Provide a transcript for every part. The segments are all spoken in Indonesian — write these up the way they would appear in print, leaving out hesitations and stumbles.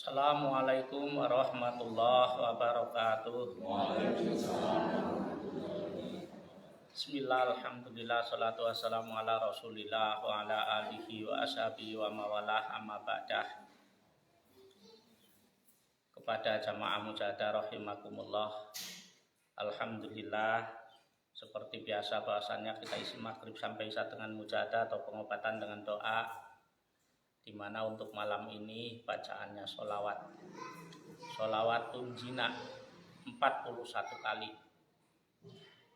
Assalamualaikum warahmatullahi wabarakatuh. Bismillah, alhamdulillah, salatu wassalamu ala rasulillah wa ala alihi wa ashabihi wa mawalah amma ba'dah. Kepada jamaah mujahadah rahimakumullah, alhamdulillah, seperti biasa bahwasannya kita isi maghrib sampai isya dengan mujahadah atau pengobatan dengan doa, di mana untuk malam ini bacaannya sholawat tunjina 41 kali.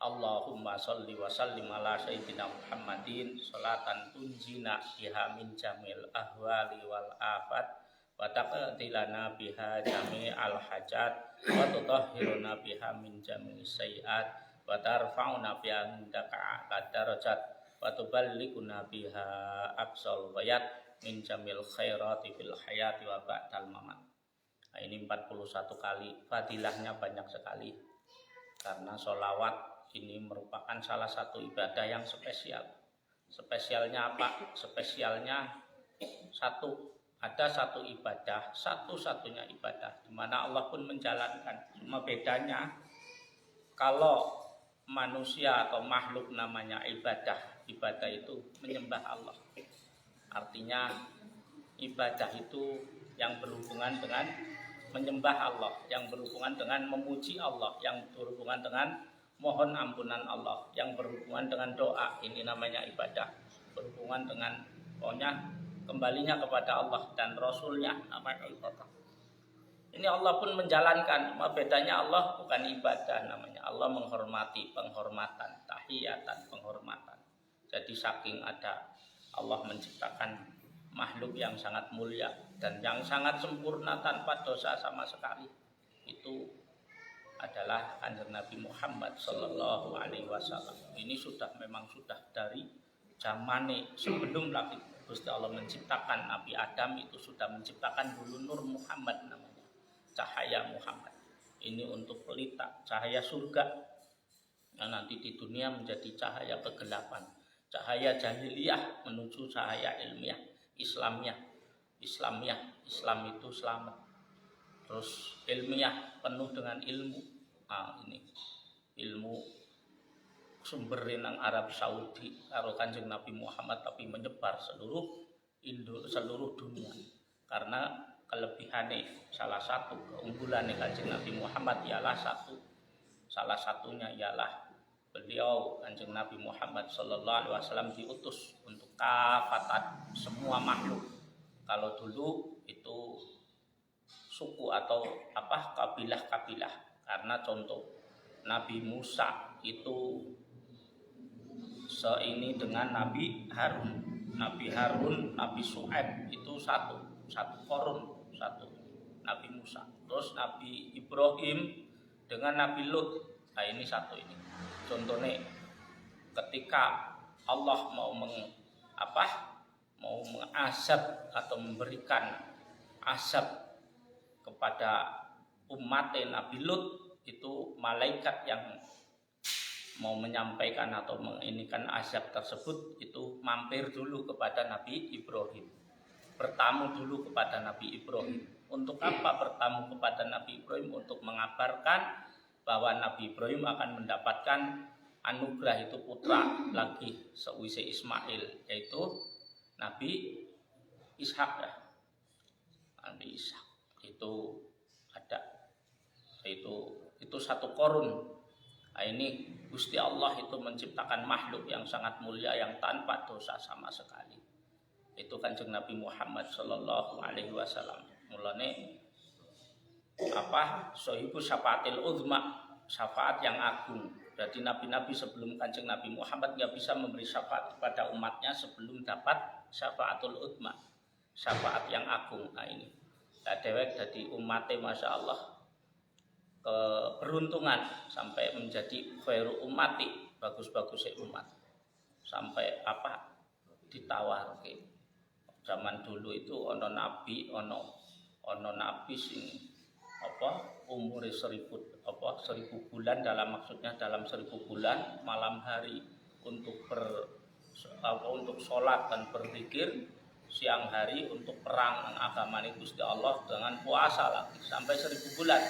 Allahumma sholli wa sallim ala sayyidina Muhammadin sholatan tunjina biha min jamil ahwali wal afat wa taqdilana biha jami'al hajat wa tutahhiruna biha min jami'is sayyi'at wa tarfa'una biha indaka a'la darajat wa tuballighuna biha aqsal ghayat min jamil khairati fil hayati wa ba'dal mamat. Nah, ini 41 kali, fadilahnya banyak sekali. Karena sholawat ini merupakan salah satu ibadah yang spesial. Spesialnya apa? Spesialnya ada satu ibadah, satu-satunya ibadah di mana Allah pun menjalankan. Cuma bedanya kalau manusia atau makhluk namanya ibadah itu menyembah Allah. Artinya ibadah itu yang berhubungan dengan menyembah Allah, yang berhubungan dengan memuji Allah, yang berhubungan dengan mohon ampunan Allah, yang berhubungan dengan doa. Ini namanya ibadah. Berhubungan dengan pokoknya kembalinya kepada Allah dan Rasulnya, namanya ibadah. Ini Allah pun menjalankan. Bedanya Allah bukan ibadah, namanya Allah menghormati, penghormatan, tahiyatan, penghormatan. Jadi saking ada Allah menciptakan makhluk yang sangat mulia dan yang sangat sempurna tanpa dosa sama sekali. Itu adalah Kanjeng Nabi Muhammad Sallallahu Alaihi Wasallam. Ini memang sudah dari zaman sebelum lagi Gusti Allah menciptakan Nabi Adam, itu sudah menciptakan dulu Nur Muhammad namanya, cahaya Muhammad. Ini untuk pelita cahaya surga. Nah, nanti di dunia menjadi cahaya kegelapan, cahaya jahiliyah menuju cahaya ilmiah, Islam itu selamat. Terus ilmiah penuh dengan ilmu. Nah, ini ilmu sumber renang Arab Saudi karo Kanjeng Nabi Muhammad, tapi menyebar seluruh dunia. Karena kelebihannya salah satu keunggulannya Kanjeng Nabi Muhammad ialah salah satunya ialah beliau Kanjeng Nabi Muhammad Sallallahu Alaihi Wasallam diutus untuk kafatan semua makhluk. Kalau dulu itu suku atau kabilah-kabilah. Karena contoh Nabi Musa itu seini dengan Nabi Harun, Nabi Syuaib itu satu korun, satu Nabi Musa. Terus Nabi Ibrahim dengan Nabi Lut. Nah, ini satu ini. Contohnya ketika Allah mau mengazab atau memberikan azab kepada umat Nabi Lut, itu malaikat yang mau menyampaikan atau menginikan azab tersebut itu mampir dulu kepada Nabi Ibrahim, bertamu dulu kepada Nabi Ibrahim. Untuk apa bertamu kepada Nabi Ibrahim? Untuk mengabarkan bahwa Nabi Ibrahim akan mendapatkan anugerah, itu putra lagi seuise Ismail, yaitu Nabi Ishak ya. Nabi Ishak itu ada, itu satu korun. Nah, ini Gusti Allah itu menciptakan makhluk yang sangat mulia yang tanpa dosa sama sekali. Itu Kanjeng Nabi Muhammad Sallallahu Alaihi Wasallam. Mulane sohibu syafaatil uzma, syafaat yang agung. Jadi nabi-nabi sebelum Kanjeng Nabi Muhammad nggak bisa memberi syafaat kepada umatnya sebelum dapat syafaatul uzma, syafaat yang agung. Nah, ini dewek jadi umatnya Masya Allah keberuntungan sampai menjadi khairu umati, bagus-bagusnya umat, sampai ditawar ke zaman dulu itu ono nabi sing umur 1000 bulan, dalam 1000 bulan malam hari untuk sholat dan berzikir siang hari untuk perang agama Gusti Allah dengan puasa lagi sampai 1000 bulan.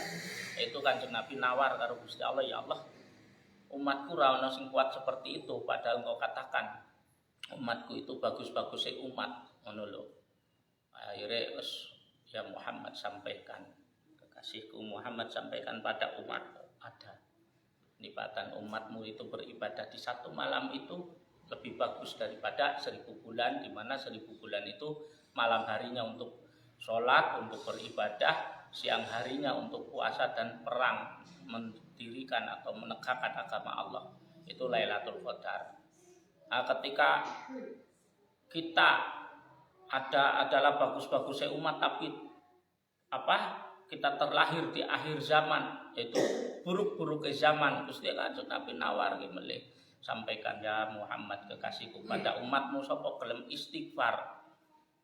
Itu Kanjeng Nabi nawar karo Gusti Allah, ya Allah, umatku ra ono sing kuat seperti itu, padahal engkau katakan umatku itu bagus-bagusnya umat, ngono lho. Akhirnya ya Muhammad sampaikan, kekasihku Muhammad sampaikan pada umatmu, ada nipatan umatmu itu beribadah di satu malam itu lebih bagus daripada 1000 bulan, di mana 1000 bulan itu malam harinya untuk sholat, untuk beribadah, siang harinya untuk puasa dan perang, mendirikan atau menegakkan agama Allah. Itu Lailatul Qadar. Nah, ketika kita adalah bagus-bagusnya umat, tapi kita terlahir di akhir zaman, yaitu buruk-buruknya zaman, Gusti Kanjeng Nabi nawar melih, sampaikan ya Muhammad kekasihku pada umatmu sapa gelem istighfar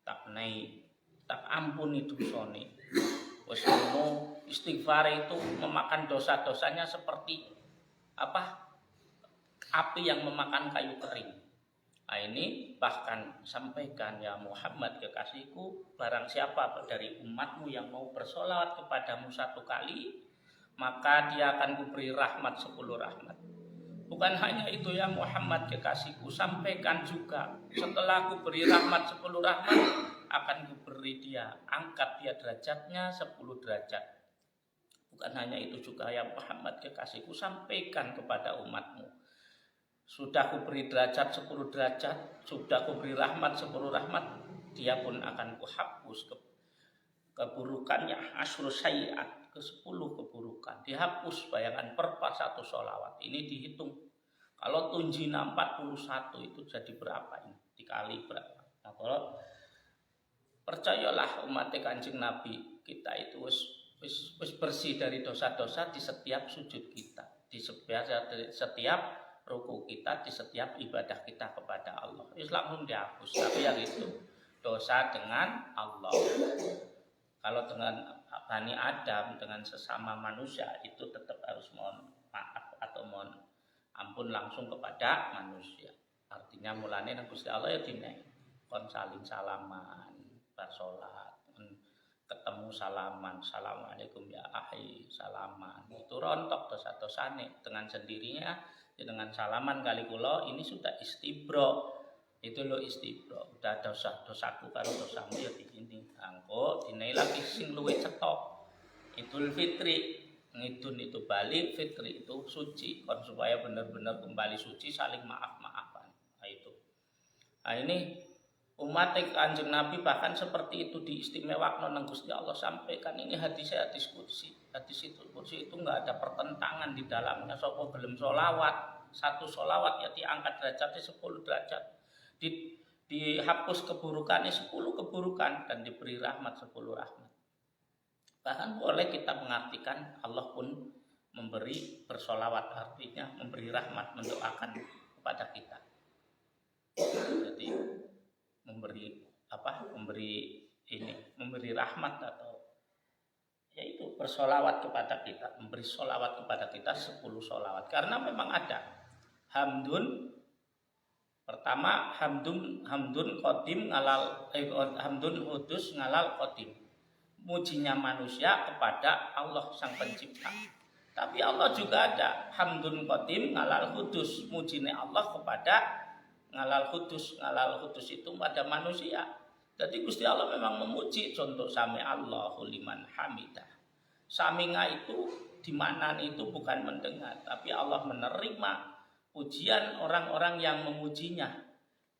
tak ampuni dosane. Wis ngono, istighfar itu memakan dosa-dosanya seperti api yang memakan kayu kering. Nah, ini bahkan sampaikan ya Muhammad kekasihku, barang siapa dari umatmu yang mau bersolawat kepadamu 1 kali, maka dia akan kuberi rahmat 10 rahmat. Bukan hanya itu ya Muhammad kekasihku, sampaikan juga setelah kuberi rahmat 10 rahmat, akan kuberi dia, angkat dia derajatnya 10 derajat. Bukan hanya itu juga ya Muhammad kekasihku, sampaikan kepada umatmu, sudah kuberi derajat 10 derajat, sudah kuberi rahmat 10 rahmat, dia pun akan kuhapus keburukannya, asyru sayyi'at, ke 10 keburukan dihapus. Bayangkan per 1 sholawat ini dihitung, kalau tunjina 41 itu jadi berapa ini, dikali berapa. Nah, kalau percayalah umat Kanjeng Nabi, kita itu wis bersih dari dosa-dosa di setiap sujud kita, di setiap ruku kita, di setiap ibadah kita kepada Allah. Islam pun dihapus. Tapi yang itu dosa dengan Allah. Kalau dengan Bani Adam, dengan sesama manusia, itu tetap harus mohon maaf atau mohon ampun langsung kepada manusia. Artinya mulane nang Gusti Allah ya dine kon saling salaman, bersolat, ketemu salaman, assalamualaikum ya ahi, salaman. Itu rontok dosa-dosane dengan sendirinya. Dengan salaman kali kula ini sudah istibro. Itu lo istibro, udah dosaku karo dosamu ya di sini. Angko dinai lagi sing luwih cetok. Idul Fitri, ngidun itu balik, fitri itu suci, kon supaya benar-benar kembali suci, saling maaf-maafan. Nah itu. Nah ini umat Kanjeng Nabi bahkan seperti itu diistimewakan nang Gusti Allah sampaikan. Ini hadis kursi. Hadis itu kursi itu enggak ada pertentangan di dalamnya. Sapa gelem sholawat, 1 sholawat ya diangkat derajatnya 10 derajat. Dihapus keburukannya 10 keburukan dan diberi rahmat 10 rahmat. Bahkan boleh kita mengartikan Allah pun memberi bersolawat, artinya memberi rahmat, mendoakan kepada kita. Jadi memberi rahmat atau yaitu bersolawat kepada kita, memberi solawat kepada kita 10 solawat. Karena memang ada hamdun, pertama hamdun qadim ngalal hamdun hudus ngalal qadim, mujinya manusia kepada Allah sang pencipta. Tapi Allah juga ada hamdun qadim ngalal hudus, mujine Allah kepada ngalal hudus itu pada manusia. Jadi Gusti Allah memang memuji, contoh sami Allahu liman hamidah. Saminga itu dimaknani itu bukan mendengar, tapi Allah menerima pujian orang-orang yang memujinya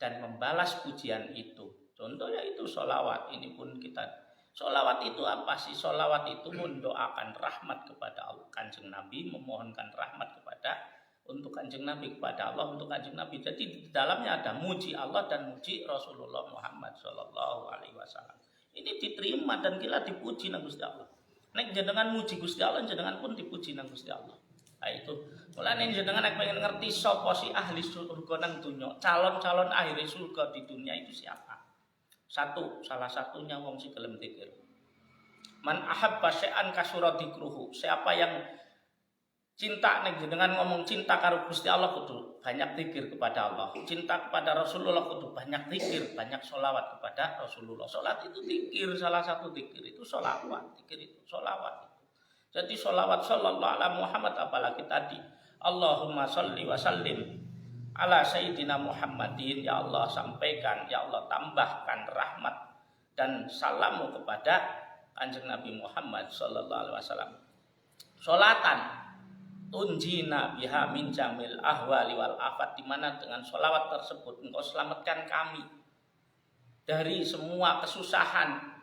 dan membalas pujian itu. Contohnya itu sholawat. Ini pun kita sholawat itu apa sih? Sholawat itu mendoakan rahmat kepada Allah. Kanjeng Nabi memohonkan rahmat untuk Kanjeng Nabi, kepada Allah untuk Kanjeng Nabi. Jadi di dalamnya ada muji Allah dan muji Rasulullah Muhammad Shallallahu Alaihi Wasallam. Ini diterima dan kita dipuji nang Gusti Allah. Nek jenengan muji Gusti Allah, jenengan pun dipuji nang Gusti Allah. Nah itu, mulane jenengan nek pengen ngerti sapa si ahli surga nang dunya, calon-calon ahli surga di dunia itu siapa? Salah satunya wong sing gelem zikir. Man ahabba syai'an kasura dzikruhu. Siapa yang Cinta nek jenengan ngomong cinta karo Gusti Allah kudu banyak zikir kepada Allah. Cinta kepada Rasulullah kudu banyak zikir, banyak sholawat kepada Rasulullah. Sholat itu zikir, salah satu zikir itu sholawat, zikir itu sholawat. Jadi sholawat sallallahu ala Muhammad, apalagi tadi Allahumma sholli wa sallim ala sayyidina Muhammadin. Ya Allah sampaikan, ya Allah tambahkan rahmat dan salammu kepada Kanjeng Nabi Muhammad sallallahu alaihi wasallam. Sholatan tunjina biha min jamil ahwali wal afat, di mana dengan sholawat tersebut engkau selamatkan kami dari semua kesusahan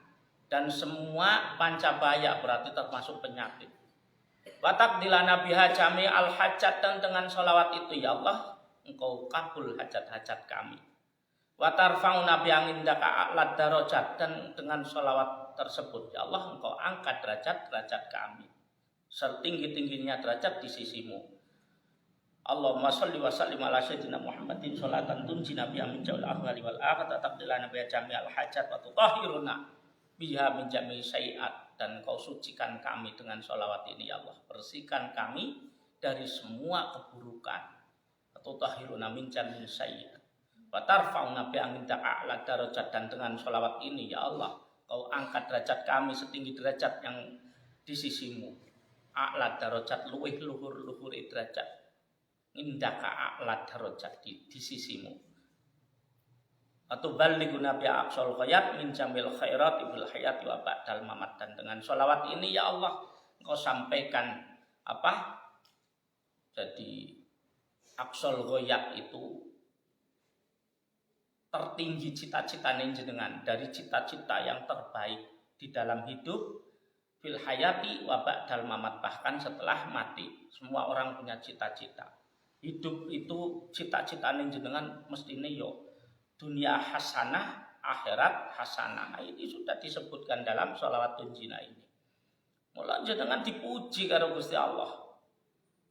dan semua pancabaya, berarti termasuk penyakit. Watak dilana biha jami al hajat, dan dengan sholawat itu ya Allah engkau kabul hajat-hajat kami. Watarfauna bi angindaka a'lad darajat, dan dengan sholawat tersebut ya Allah engkau angkat derajat-derajat kami setinggi-tingginya derajat di sisimu. Allahumma sholli wa sallim ala sayyidina Muhammadin sholatan tunjina biha min jawil ahwali wal afat taqdilana biha jami'al hajat wa tutahhiruna biha min jami'i sayiat, dan kau sucikan kami dengan sholawat ini ya Allah, bersihkan kami dari semua keburukan. Tutahhiruna min jami'i sayiat wa tarfa'una biha indaka a'la darajat, dan dengan sholawat ini ya Allah kau angkat derajat kami setinggi derajat yang di sisimu. A'la darajat, luwih luhur derajat, indaka a'la darajat, di sisimu. Atau baliguna bi aqsal ghayat min jamil khairat bil hayati wa ba'dal mamat, dan dengan sholawat ini ya Allah engkau sampaikan apa? Jadi aqsal ghayat itu tertinggi cita-citanya jenengan, dari cita-cita yang terbaik di dalam hidup, fil hayati wa ba'dal mamat, bahkan setelah mati. Semua orang punya cita-cita. Hidup itu cita-citanya jenengan mestine yo dunia hasanah, akhirat hasanah. Nah, ini sudah disebutkan dalam sholawat tunjina ini. Mula jenengan dipuji karo Gusti Allah.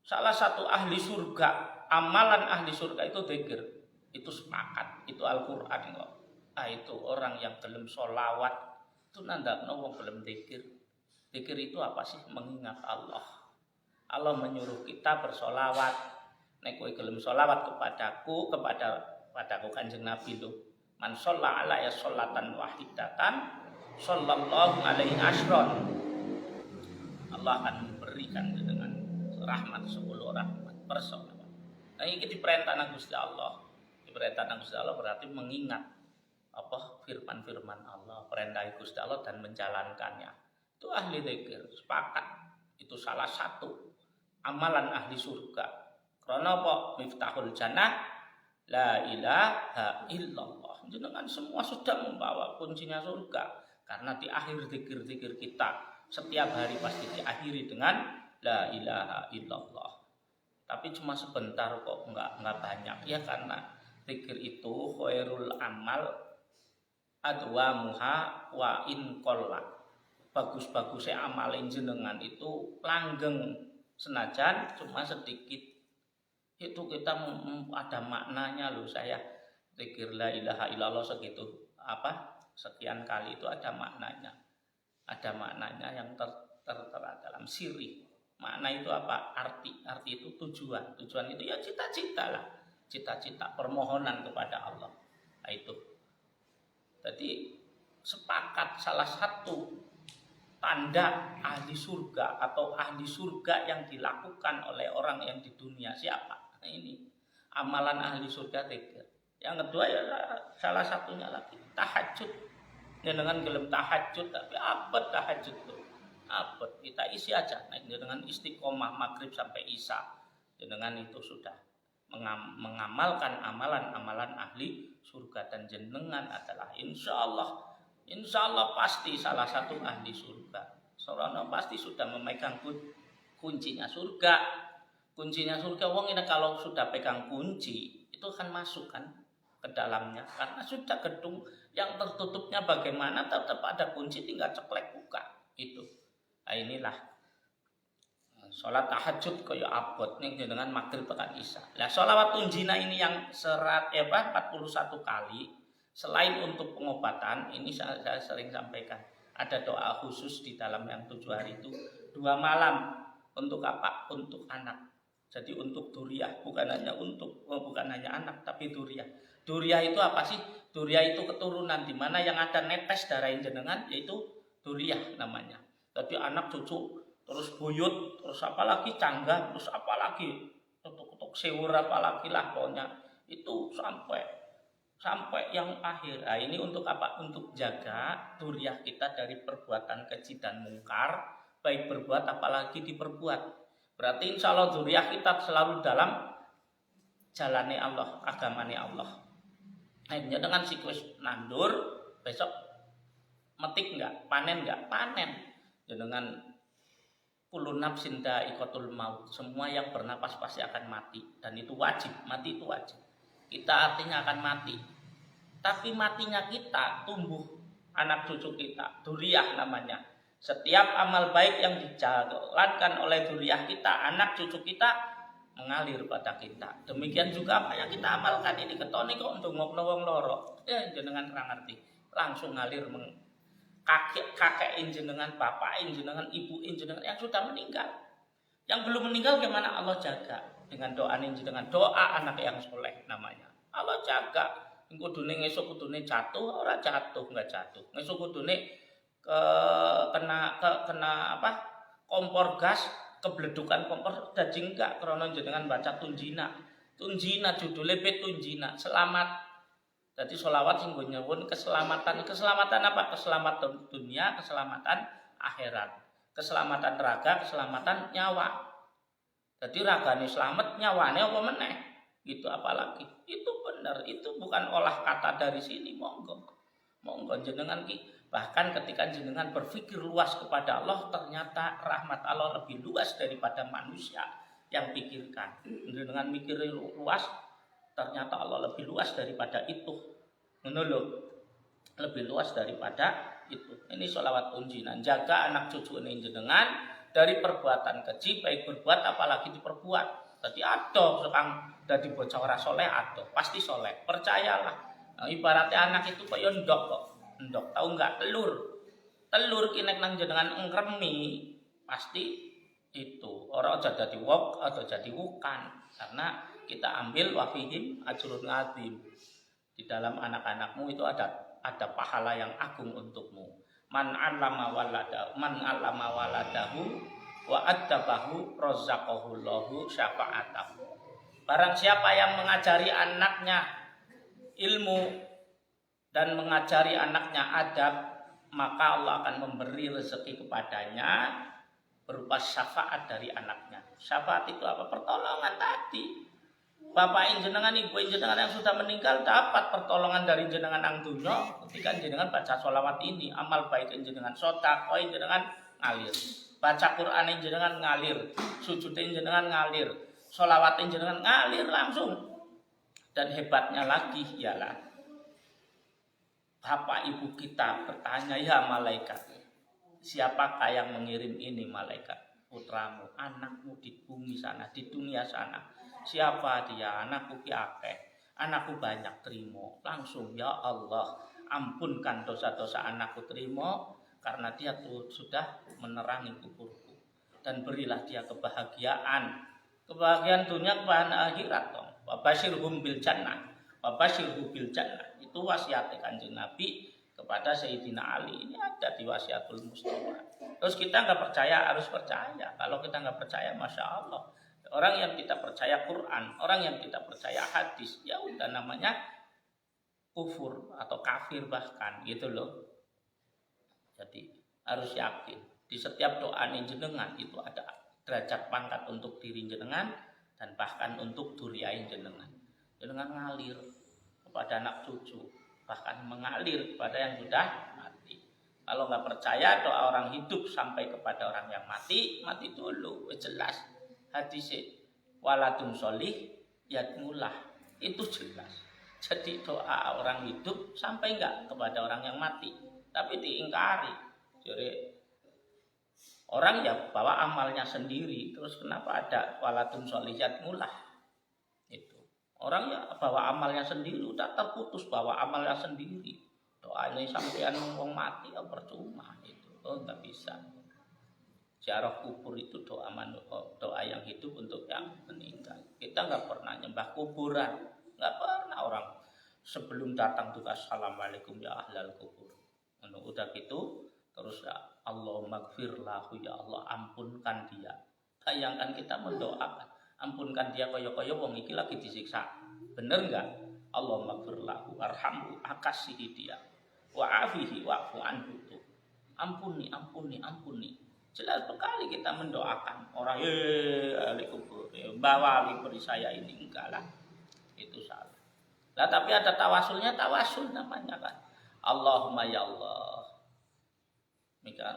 Salah satu ahli surga, amalan ahli surga itu dzikir. Itu sepakat, itu Al-Qur'an kok. Ah, itu orang yang gelem sholawat itu nandakno wong gelem dzikir. Dzikir itu apa sih? Mengingat Allah. Allah menyuruh kita bersolawat. Nek kowe gelem solawat kepadaku Kanjeng Nabi lho. Man sholla ala ya sholatan wahidatan sallallahu alaihi asron. Allah akan memberikan dengan rahmat 10 rahmat persolawat. Nah, ini diperintah nang Gusti Allah. Diperintah nang Gusti Allah berarti mengingat apa firman-firman Allah, perintah Gusti Allah dan menjalankannya. Itu ahli dzikir, sepakat. Itu salah satu amalan ahli surga. Karena apa? Miftahul jannah la ilaha illallah. Jenengan semua sudah membawa kuncinya surga. Karena di akhir zikir-zikir kita setiap hari pasti diakhiri dengan la ilaha illallah. Tapi cuma sebentar kok, enggak banyak ya, karena zikir itu khairul amal adwamuha wa in qalla. Bagus-bagusnya amalin jenengan itu langgeng, senajan cuma sedikit. Itu kita ada maknanya loh, saya zikir la ilaha illallah segitu sekian kali itu ada maknanya. Ada maknanya yang tertera dalam siri. Makna itu apa? Arti itu tujuan itu ya cita-cita lah, cita-cita permohonan kepada Allah. Nah, itu jadi sepakat salah satu tanda ahli surga atau ahli surga yang dilakukan oleh orang yang di dunia siapa? Nah, ini amalan ahli surga zikir. Yang kedua ya salah satunya lagi tahajud. Dengan gelem tahajud, tapi abad tahajud tuh. Abad kita isi aja. Nah, dengan istiqomah maghrib sampai isya. Dengan itu sudah mengamalkan amalan-amalan ahli surga, dan jenengan adalah insya Allah pasti salah satu ahli surga. Soalnya pasti sudah memegang kuncinya surga. Kuncinya surga, wong ini kalau sudah pegang kunci itu akan masuk kan ke dalamnya. Karena sudah gedung yang tertutupnya bagaimana tetap ada kunci, tinggal ceklek buka. Itu. Nah, inilah sholat tahajud kaya abot nih dengan maghrib tekan isya. Nah, sholawat tunjina ini yang 41 kali. Selain untuk pengobatan, ini saya sering sampaikan, ada doa khusus di dalam yang 7 hari itu 2 malam Untuk apa? Untuk anak. Jadi untuk duriyah, bukan hanya anak, tapi duriyah. Duriyah itu apa sih? Duriyah itu keturunan, di mana yang ada netes darah jenengan, yaitu duriyah namanya. Jadi anak cucu, terus buyut, terus apalagi canggah, terus apalagi ketuk-ketuk sewur, apalagi lah pokoknya itu sampai yang akhir. Nah, ini untuk apa? Untuk jaga duriyah kita dari perbuatan keji dan mungkar, baik berbuat apalagi diperbuat. Berarti insya Allah duriyah kita selalu dalam jalani Allah, agamani Allah. Akhirnya dengan siklus nandur, besok metik enggak, panen enggak, panen. Dengan kullu nafsin dha'iqatul maut, semua yang bernapas pasti akan mati, dan itu wajib, mati itu wajib. Kita artinya akan mati. Tapi matinya kita tumbuh anak cucu kita, duriyah namanya. Setiap amal baik yang dijalankan oleh duriyah kita, anak cucu kita mengalir pada kita. Demikian juga apa yang kita amalkan ini ketoni kok untuk ngomong loro. Jenengan ra ngerti. Langsung ngalir kakek jenengan, bapak jenengan, ibu jenengan yang sudah meninggal. Yang belum meninggal gimana Allah jaga dengan doa jenengan, doa anak yang soleh namanya. Allah jaga. Kudune ngesuk kudune jatuh, ora jatuh, enggak jatuh. Ngesuk kudune kena kompor gas, kebledukan kompor dajing enggak krana jenengan baca tunjina judule tunjina selamat. Jadi sholawat sing nyuwun keselamatan apa? Keselamatan dunia, keselamatan akhirat, keselamatan raga, keselamatan nyawa. Jadi ragane selamat, nyawane apa meneh? Gitu apalagi. Itu benar, itu bukan olah kata dari sini, monggo jenengan bahkan ketika jenengan berpikir luas kepada Allah, ternyata rahmat Allah lebih luas daripada manusia yang pikirkan. Jenengan mikir luas, ternyata Allah lebih luas daripada itu. Lebih luas daripada itu. Ini sholawat unjinan, jaga anak cucu ini jenengan dari perbuatan keji, baik berbuat apalagi diperbuat. Jadi adoh sekarang dadi bocah ora soleh, adoh pasti soleh, percayalah. Nah, ibaratnya anak itu kaya endok kok. Endok tahu enggak? Telur kinek nang jenengan ngremi pasti itu orang aja jadi wok atau jadi wukan, karena kita ambil wafihim ajrun azim. Di dalam anak-anakmu itu ada pahala yang agung untukmu. Man 'allama waladahu wa addabahu razaqahu Allahu syafa'atahu. Barang siapa yang mengajari anaknya ilmu dan mengajari anaknya adab, maka Allah akan memberi rezeki kepadanya berupa syafaat dari anaknya. Syafaat itu apa? Pertolongan tadi. Bapak jenengan, ibu jenengan yang sudah meninggal dapat pertolongan dari jenengan nang dunya ketika jenengan baca sholawat ini. Amal baik jenengan, sedekah jenengan ngalir, baca Quran jenengan ngalir, sujud jenengan ngalir, sholawat jenengan ngalir langsung. Dan hebatnya lagi ialah bapak ibu kita bertanya, ya malaikat, siapakah yang mengirim ini? Malaikat, putramu, anakmu di bumi sana, di dunia sana. Siapa dia? Anakku ki akeh, anakku banyak, terima. Langsung, ya Allah, ampunkan dosa-dosa anakku, terima, karena dia tuh sudah menerangi kuburku, dan berilah dia kebahagiaan dunia, kebahagiaan akhirat. Wabashirhum bil jannah, wabashirhum bil jannah. Itu wasiat Kanjeng Nabi kepada Sayyidina Ali. Ini ada di Wasiatul Mustafa. Terus kita nggak percaya, harus percaya. Kalau kita nggak percaya, masya Allah. Orang yang tidak percaya Quran, orang yang tidak percaya hadis, ya udah namanya kufur atau kafir bahkan, gitu loh. Jadi harus yakin di setiap doa jenengan itu ada derajat pangkat untuk diri jenengan dan bahkan untuk duriyah jenengan. Jenengan ngalir kepada anak cucu, bahkan mengalir kepada yang sudah mati. Kalau nggak percaya doa orang hidup sampai kepada orang yang mati dulu, jelas. Hadis waladun sholih yatmulah, itu jelas. Jadi doa orang hidup sampai enggak kepada orang yang mati, tapi diingkari. Jadi orang ya bawa amalnya sendiri, terus kenapa ada waladun sholih yatmulah? Itu orang ya bawa amalnya sendiri, udah terputus bawa amalnya sendiri. Doanya sampean wong mati ya percuma itu, enggak bisa. Ziarah kubur itu doa yang hidup untuk yang meninggal. Kita nggak pernah nyembah kuburan, nggak pernah orang sebelum datang tuh assalamualaikum ya ahlal kubur. Udah gitu terus ya Allahumma gfir lahu, ya Allah ampunkan dia. Bayangkan kita mendoakan ampunkan dia kaya-kaya wong iki lagi disiksa. Bener nggak? Allahumma gfir lahu warhamhu, akasihi dia wa'afihi wa'fu anhu. Ampuni, ampuni, ampuni. Jelas sekali kita mendoakan orang ahli kubur, bawa ali beri saya ini, enggak lah, itu salah. Lah tapi ada tawasulnya, tawasul namanya kan. Allahumma ya Allah,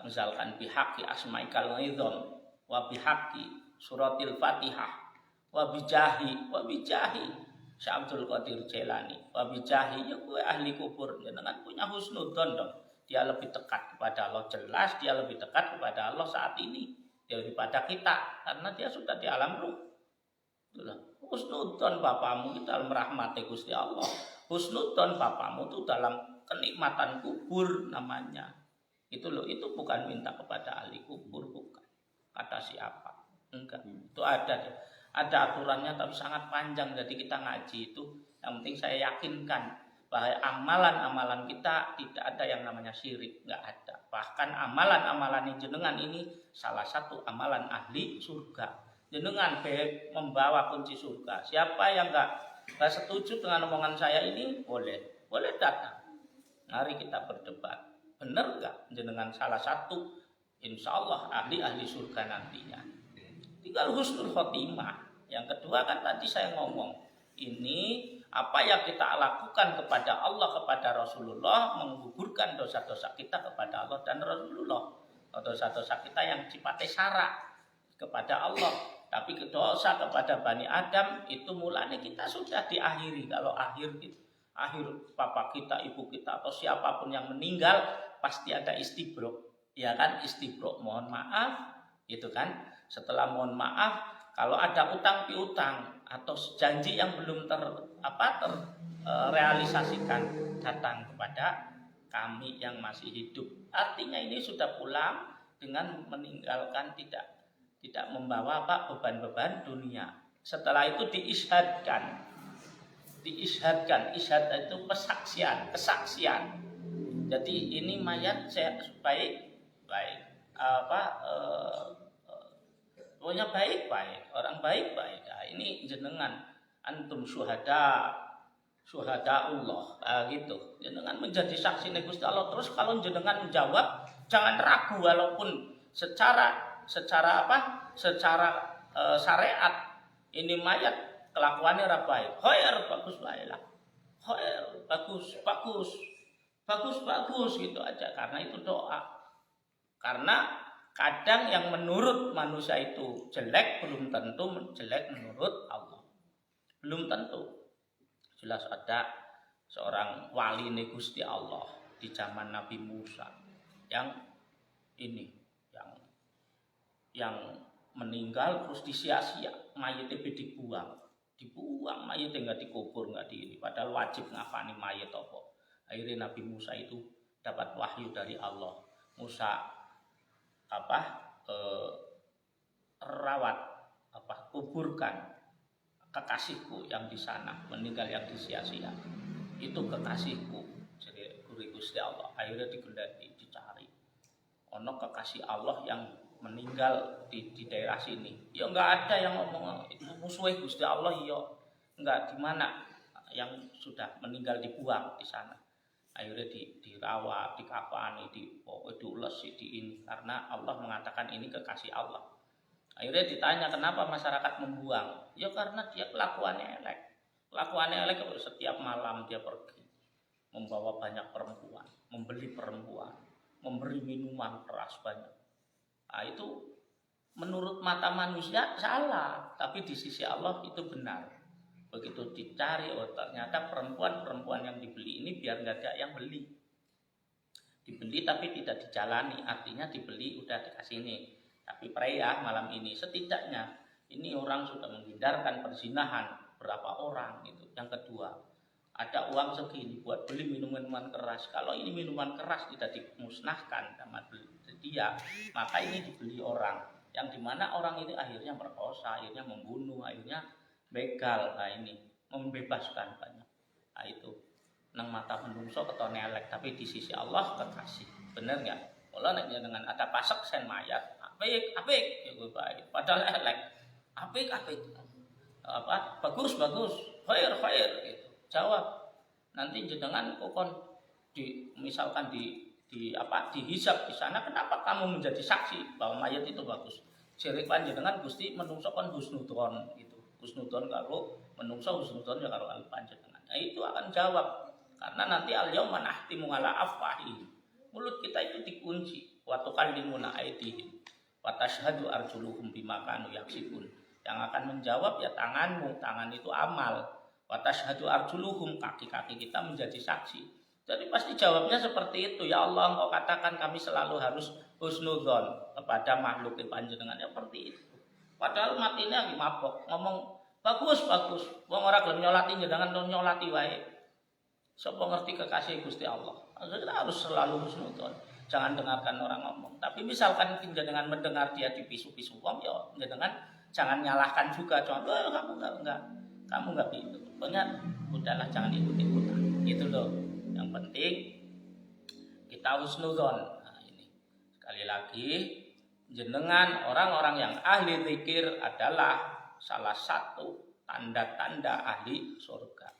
misalkan bihaqi asma'ikal ngidham wa bihaqi suratil fatihah wa bijahi Syekh Abdul Qadir Jailani wa bijahi, ya gue ahli kubur dengan punya husnudzon dong. Dia lebih dekat kepada Allah, jelas dia lebih dekat kepada Allah saat ini daripada kita, karena dia sudah di alam ruh. Husnudzon bapamu itu dalam rahmat Gusti Allah. Husnudzon bapamu itu dalam kenikmatan kubur namanya. Itu loh, itu bukan minta kepada ahli kubur, bukan. Kata siapa? Enggak. Itu ada aturannya tapi sangat panjang. Jadi kita ngaji itu yang penting saya yakinkan bahwa amalan-amalan kita tidak ada yang namanya syirik, nggak ada. Bahkan amalan-amalan jenengan ini salah satu amalan ahli surga. Jenengan membawa kunci surga. Siapa yang nggak setuju dengan omongan saya ini boleh datang. Mari kita berdebat. Benar nggak jenengan salah satu insya Allah ahli surga nantinya. Tinggal husnul khotimah. Yang kedua kan tadi saya ngomong ini apa yang kita lakukan kepada Allah, kepada Rasulullah, menggugurkan dosa-dosa kita kepada Allah dan Rasulullah. Dosa-dosa kita yang sifatnya syarak kepada Allah. Tapi dosa kepada Bani Adam itu mulanya kita sudah diakhiri. Kalau akhir bapak kita, ibu kita, atau siapapun yang meninggal, pasti ada istibrok. Ya kan, istibrok, mohon maaf. Itu kan, setelah mohon maaf, kalau ada utang piutang atau janji yang belum terrealisasikan, datang kepada kami yang masih hidup. Artinya ini sudah pulang dengan meninggalkan tidak membawa beban-beban dunia. Setelah itu diisyhadkan. Isyhad itu kesaksian. Jadi ini mayat baik pokoknya baik-baik, orang baik-baik. Nah, ini jenengan antum syuhada Allah, gitu. Jenengan menjadi saksi Gusti Allah. Terus kalau jenengan menjawab, jangan ragu walaupun secara syariat ini mayat kelakuannya ora baik. Khair bagus baiklah. Khair bagus gitu aja, karena itu doa. Karena kadang yang menurut manusia itu jelek belum tentu jelek menurut Allah. Belum tentu. Jelas ada seorang wali Gusti Allah di zaman Nabi Musa yang meninggal terus disia-sia, mayatnya dibuang mayatnya nggak dikubur, nggak padahal wajib ngafani mayat apa. Akhirnya Nabi Musa itu dapat wahyu dari Allah. Musa rawat kuburkan kekasihku yang di sana meninggal yang disia-sia, itu kekasihku. Jadi guru Gusti Allah akhirnya dicari ono kekasih Allah yang meninggal di daerah sini. Ya enggak ada yang ngomong itu musuhnya Gusti Allah, ya enggak, di mana yang sudah meninggal dibuang di sana. Akhirnya dirawat, dikafani, diulesi, karena Allah mengatakan ini kekasih Allah. Akhirnya ditanya kenapa masyarakat membuang? Ya karena dia kelakuannya elek. Setiap malam dia pergi membawa banyak perempuan, membeli perempuan, memberi minuman keras banyak. Nah, itu menurut mata manusia salah, tapi di sisi Allah itu benar. Begitu dicari, ternyata perempuan yang dibeli ini biar nggak ada yang beli. Dibeli tapi tidak dijalani, artinya dibeli udah dikasih ini. Tapi pria malam ini setidaknya ini orang sudah menghindarkan perzinahan berapa orang itu. Yang kedua, ada uang segini buat beli minuman keras. Kalau ini minuman keras tidak dimusnahkan sama dia, maka ini dibeli orang. Yang dimana orang ini akhirnya merkosa, akhirnya membunuh, akhirnya begal. Nah ini membebaskan banyak. Nah itu nang mata menungso ketone elek, tapi di sisi Allah kekasih. Bener nggak? Kalau nek dengan ada pasek sen mayat, apik ya gue baik. Padahal elek, apik apa bagus khair gitu. Jawab nanti jenengan kokon misalkan dihisab di sana, kenapa kamu menjadi saksi bahwa mayat itu bagus? Sirik panjenengan Gusti menungso kon husnudon gitu. Husnudon karo menungso, husnudon ya karo panjenengan. Nah itu akan jawab karena nanti al-yauma nahtimu ala afwahi. Mulut kita itu dikunci. Wa tukallimuna aydihim wa tashhadu arjuluhum bima kanu yaksibun. Yang akan menjawab ya tanganmu, tangan itu amal. Wa tashhadu arjuluhum, kaki-kaki kita menjadi saksi. Jadi pasti jawabnya seperti itu. Ya Allah, Engkau katakan kami selalu harus husnudzon kepada makhluk panjenengan, seperti itu. Padahal matinya lagi mabok, ngomong bagus. Wong ora gelem nyolati jenengan nyolati wae. Sapa ngerti kekasih Gusti Allah. Kita harus selalu husnudzon. Jangan dengarkan orang ngomong. Tapi misalkan jenengan mendengar dia dipisu-pisu wong, ya jenengan jangan nyalahkan juga. Contoh kamu enggak gitu. Pokoknya udahlah jangan ikut-ikutan. Gitu loh. Yang penting kita husnudzon. Nah, ini sekali lagi jenengan orang-orang yang ahli zikir adalah salah satu tanda-tanda ahli surga.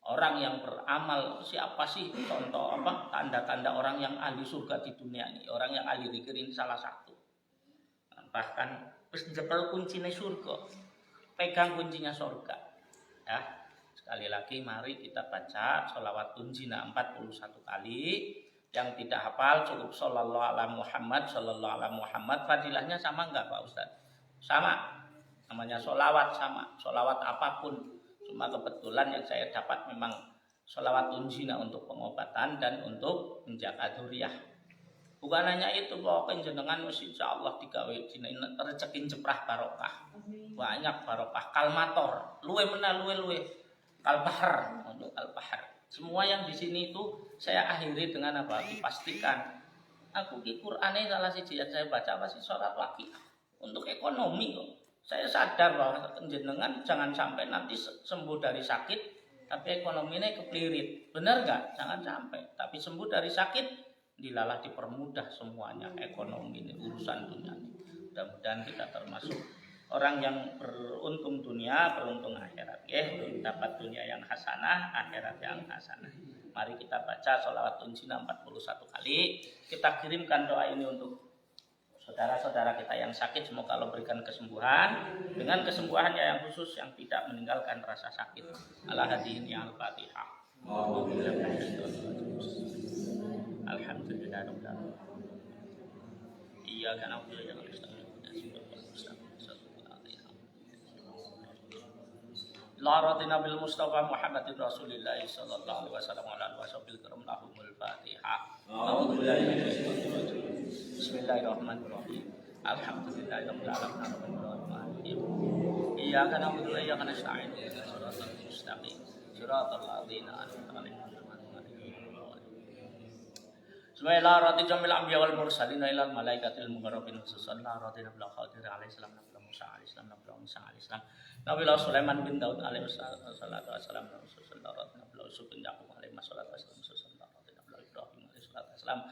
Orang yang beramal, siapa sih contoh apa tanda-tanda orang yang ahli surga di dunia ini? Orang yang ahli zikir ini salah satu. Bahkan wis njepel kuncinya surga. Pegang kuncinya surga. Ya. Sekali lagi mari kita baca sholawat tunjina 41 kali. Yang tidak hafal cukup sallallahu ala Muhammad. Fadilahnya sama enggak Pak Ustaz? Sama. Namanya sholawat sama. Sholawat apapun. Cuma kebetulan yang saya dapat memang sholawat tunjina untuk pengobatan dan untuk menjaga dzurriyyah. Bukan hanya itu, pokoknya jenengan insyaallah digawe rezekin jeprah barokah. Banyak barokah kalmator, luwe kalbahar untuk kalbahar. Semua yang di sini itu saya akhiri dengan apa? Dipastikan aku ki Qur'ane salah siji yang saya baca pasti surat Waqiah untuk ekonomi kok. Saya sadar bahwa jenengan jangan sampai nanti sembuh dari sakit tapi ekonominya keplirit. Benar nggak? Jangan sampai. Tapi sembuh dari sakit dilalah dipermudah semuanya ekonomi ini urusan dunia ini. Mudah-mudahan kita termasuk orang yang beruntung dunia, beruntung akhirat. Dapat dunia yang hasanah, akhirat yang hasanah. Mari kita baca sholawat tunjina 41 kali. Kita kirimkan doa ini untuk saudara-saudara kita yang sakit, semoga Allah berikan kesembuhan dengan kesembuhannya yang khusus yang tidak meninggalkan rasa sakit. Al-Hadiyin ya Al-Fatihah. Alhamdulillah. Iyyaka na'budu wa iyyaka nasta'in. La radina bil Mustafa Muhammadin Rasulillah sallallahu alaihi wasallam wa ala washabil kiram lahumul Fatihah. Bismillahirrahmanirrahim. Alhamdulillahirabbil alamin arrahmanirrahim. Iyyaka na'budu wa iyyaka nasta'in. Shiratal mustaqim. Shiratal ladzina an'amta 'alaihim. Bismillahirrahmanirrahim. Jamil anbiya wal mursalin ilal malaikatil muqarrabin sallallahu alaihi wa khadir alaihi salam nabi Musa alaihi salam nabi Musa alaihi salam Nabi Sulaiman bin Daud alaihi salatu wassalam Nabi sallallahu alaihi wa Yusuf bin Yaqub alaihi salatu wassalam sallallahu alaihi wa Ibrahim alaihi salatu wassalam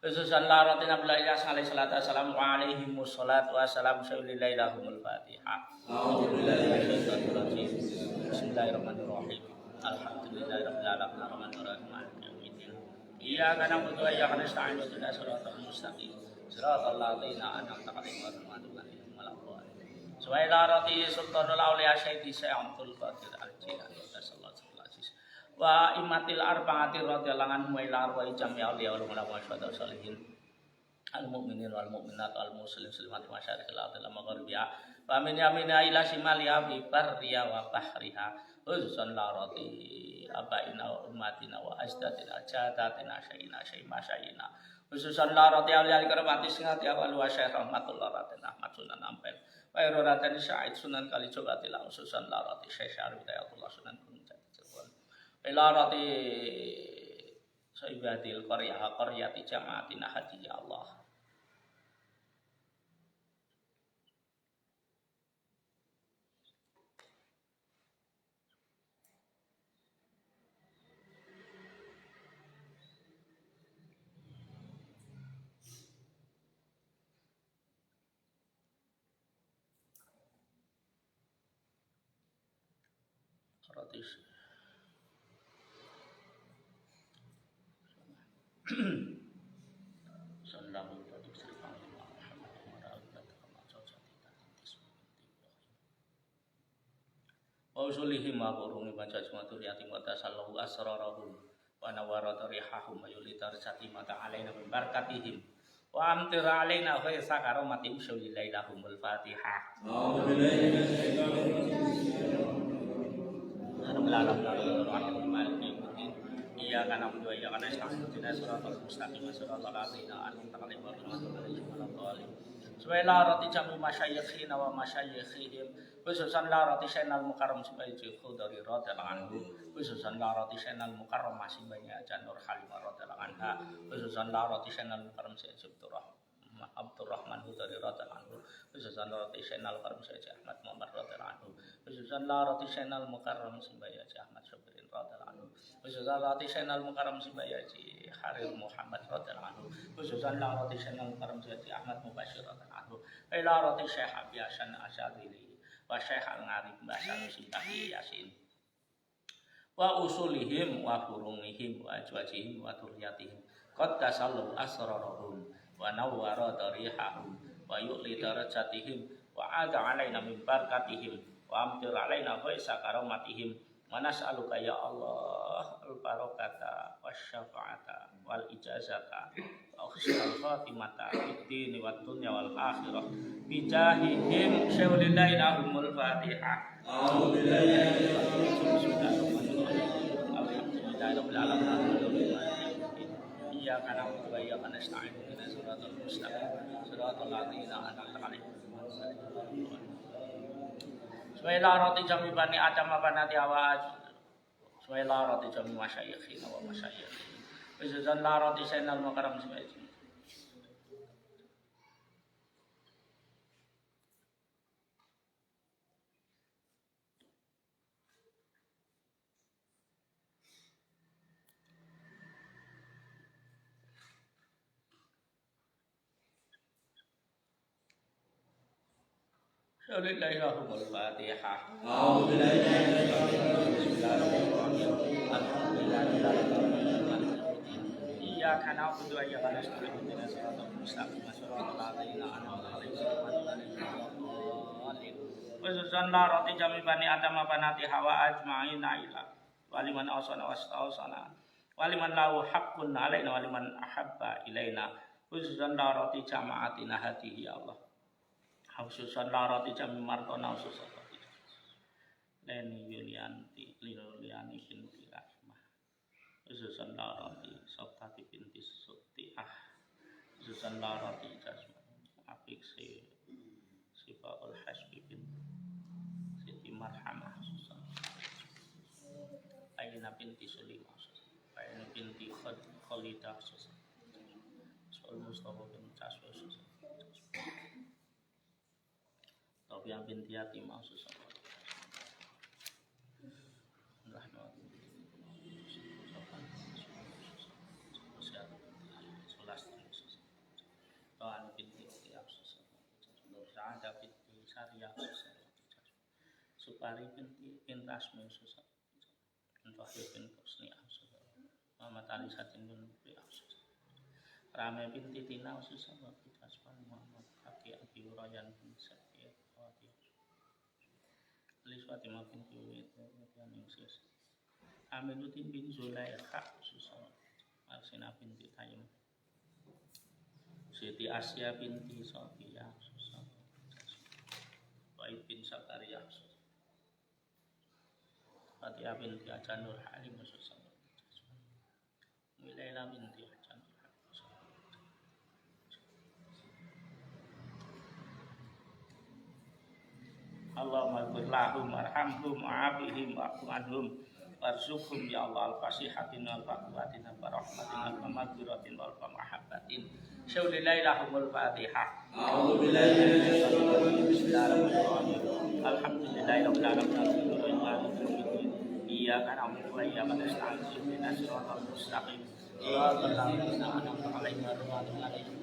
sallallahu alaihi wa Ilyas alaihi salatu wassalam wa alaihi wassalatu wassalam syaulillahi lahumul Fatihah. Bismillahirrahmanirrahim. Alhamdulillahirabbil alamin arrahmanirrahim. Iyyaka na'budu wa iyyaka nasta'in ihdinas siratal mustaqim siratal ladzina an'amta 'alaihim ghairil maghdubi 'alaihim waladdallin. Subhanallah sultanul auliya syaikhul syaikhul qadir al-jilani sallallahu alaihi wa imatil arba'ati radhiyallahu anhum wa ila arwahi jami' auliya wal ulama wa syuhada salihin al-mu'minin wal mu'minat wal muslimin muslimat wa syarikil ardil maghribiha wa min yamina ila shimaliha bi barriha wa bahriha uzun la rati abaina wa ummatina wa ajdatina jadatina syayina khususan la rati awliya al-karamati singati awal wa syekh rahmatullah ratina ahmad sunan ampel wa iroratan syahid sunan kalijogatil khususan la rati syekh syarif dayatullah sunan kunjat Ilarati saibadil qaryati jama'atina hadi ya Allah. Ratis sallallahu alaihi wasallam wa usulihim wa qurungi baca jumatul yatim wa tasallahu asrarahum wa nawarata rihahum wa yulitar satimata alaina min barakatihim wa amtir alaina ghaisa karomatim syulilailahumul fatihah. Iya karena berdua ya karena tidak suratul mustaqim suratul ladzina an'amta alaihim ghairil maghdubi alaihim. Suwaila rati jami masyayikhina wa masyayikhihim khususan la rati sayyidina al-mukarram sebagai khudari radhiyallahu anhu khususan la rati sayyidina al-mukarram masih banyak Janur Halimah radhiyallahu anha khususan la rati sayyidina al-mukarram sayyidina Abdurrahman Hudari radhiyallahu anhu khususan la rati sayyidina al-mukarram sayyidina Ahmad Muhammad radhiyallahu anhu khususan la rati sayyidina al-mukarram sebagai Ahmad Syabrin radhiyallahu anhu khususan la rati sayyidina al-mukarram sebagai Harir Muhammad radhiyallahu anhu khususan la rati sayyidina al-mukarram sebagai Ahmad Mubashir radhiyallahu anhu ila rati Syekh Abi Hasan Asyadili wa Syekh Al-Ngarib Basan Sintahi Yasin wa usulihim wa furungihim wa ajwajihim wa turiyatihim qad tasallu asrarahum wa nawwara darihahum wa yu'li darajatihim wa ada alaina min barakatihim wa amtir alaina ghaisa karamatihim wa nas'aluka ya Allah al-barakata wasyafa'ata wal ijazata wa husnul khatimata fid dini wad dunya wal akhirah bi jahihim syaulillailahumul fatihah. Iya karena berdua ya karena nasta'in kita suratul mustaqim suratul ladzina an'amta alaihim. Suwaila roti jami bani Adam wa banati Hawa suwaila roti jami masyayikhina wa masyayikhina khususan la roti sayyidina al-mukarram sebagai Alhamdulillahirabbil fatihah. Iya karena aku doa ya karena sudah menjadi suratul mustaqim suratul ladzina an'amta alaihim. Khususan la roti jami bani Adam wa banati Hawa ajma'ina ila waliman awsana wastawsana waliman lahu haqqun alaina waliman ahabba ilaina khususan la roti jama'atina hadihi ya Allah. Khususan la roti jami martona khususan roti Leni Yulianti Liliani binti Rahmah khususan la roti Sabtati binti Suti'ah khususan la roti jasman apik Sifaul Hasbi binti Siti Marhamah khususan Aina binti Sulimah Aina binti Khalidah khususan Sul Mustafa bin Caswa khususan Tabi'ah binti Yatimah khususan Supari binti Asmi susah, Wahyu bin Kusni susah, Muhammad Ali Satin bin susah, Rame binti Tina susah, Wahyu Tasman Muhammad Kaki Abi Urayan bin Syekh Wati, Lis Fatimah binti Yaning susah, Aminuddin bin Zulaikha susah, Arsina binti Tayyib, Siti Asya binti Sofia susah, Wahid bin Sakaria susah. Fatihah binti Janur Halimah susah. Milaila binti Janur Halimah susah. Allahumma ighfir lahum warhamhum wa'afihim wa'fu anhum warzuqhum ya Allah al-fasihatin wal faqwatin wa rahmatin wa maghfiratin wal mahabbatin syaulilailahumul fatihah. A'udzu billahi minasyaitonir rajim. Bismillahirrahmanirrahim. Alhamdulillahirabbil alamin. Iyyaka na'budu wa iyyaka nasta'in. Ihdinas siratal mustaqim. Shiratal ladzina an'amta 'alaihim ghairil maghdubi 'alaihim.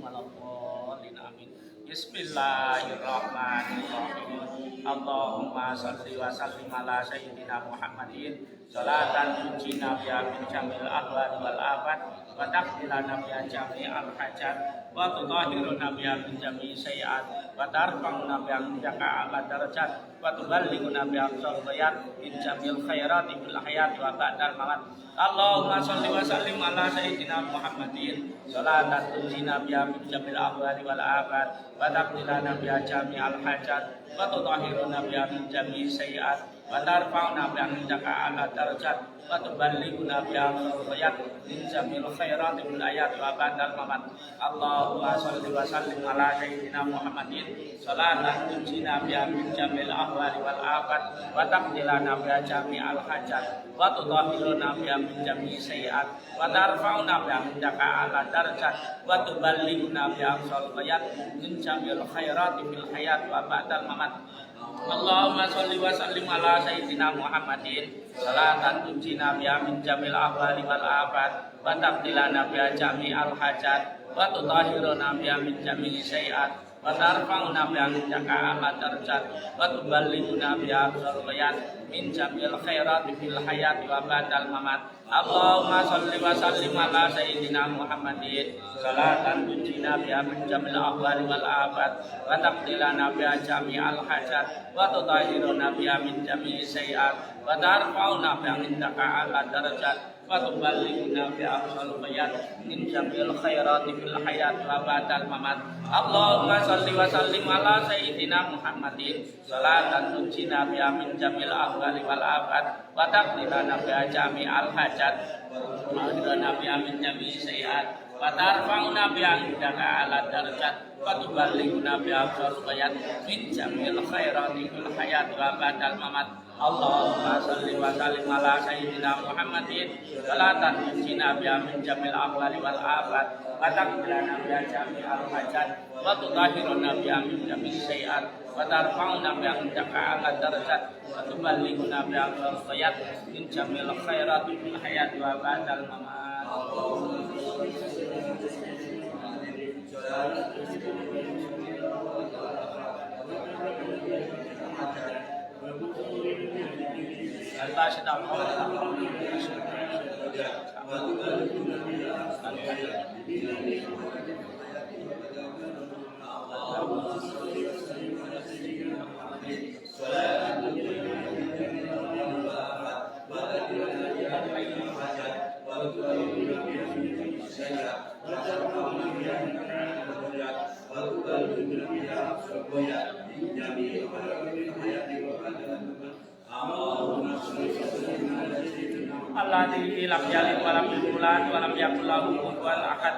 Amin. Bismillahirrahmanirrahim. Allahumma shalli wa sallim ala sayyidina Muhammadin salatan tunjina biha min jamil ahwal wal afat wa taqbilana biha jami'al hajat wa tutahhiruna biha min jami'i sayyi'at wa tarfa'una biha indaka a'la darajat wa tuballighuna biha aqsal ghayat min jamil khairati fil hayati wa ba'dal mamat. Allahumma shalli wa sallim ala sayyidina Muhammadin salatan tunjina biha min jamil ahwal wal afat wa taqbilana biha jami'al hajat wa tutahhiruna biha min jami'i sayyi'at wa tarfa'una biha indaka a'la darajat wa tuballighuna biha aqsal min jamil khairati fil hayati wa ba'dal mamat. Allahumma shalli wa sallim ala sayyidina Muhammadin salatan tunjina biha min jamil ahwali wal afat wa taqbilana biha jami'al hajat wa tutahhiruna biha min jami'i sayyi'at wa tarfa'una biha indaka a'la darajat wa tuballighuna biha aqsal min jamil khairati fil hayati wa ba'dal mamat. Allahumma sholli wa sallim ala sayyidina Muhammadin salatan tunjina biha min jamil ahwali wal afat wa taqbilana biha jami'al hajat wa tutahhiruna biha min jami'i sayyi'at wa tarfa'una biha indaka a'la darajat wa tuballighuna biha aqsal min jamil khairati fil hayati wa ba'dal mamat. Allahumma sholli wa sallim ala sayyidina Muhammadin salatan tunjina biha min jamil ahwali wal afat wa taqbilana biha jami'al hajat wa tutahhiruna biha min jami'i sayyi'at wa tarfa'una biha indaka a'la darajat wa tuballighuna biha aqsal min jamil khairati fil hayati wa ba'dal mamat. Allahumma sholli wa sallim ala sayyidina Muhammadin salatan tunjina biha min jamil ahwali wal afat wa taqbilana biha jami'al hajat wa tudana biha min jami'i sayyi'at wa tarfa'una biha indaka a'la darajat wa tuballighuna biha aqsal min jamil khairati fil hayati wa ba'dal mamat. Allahumma sholli wa sallim ala sayyidina Muhammadin salatan tunjina biha min jamil ahwali wal afat wa taqbilana biha jami'al hajat wa tutahhiruna biha min jami'i sayyi'at wa tarfa'una biha indaka a'la darajat wa tuballighuna biha aqsal min jamil khairati fil hayati wa ba'dal mamat. Allah sedang alladzi lam yalid wa lam yulad wa lam yakul lahu kufuwan ahad.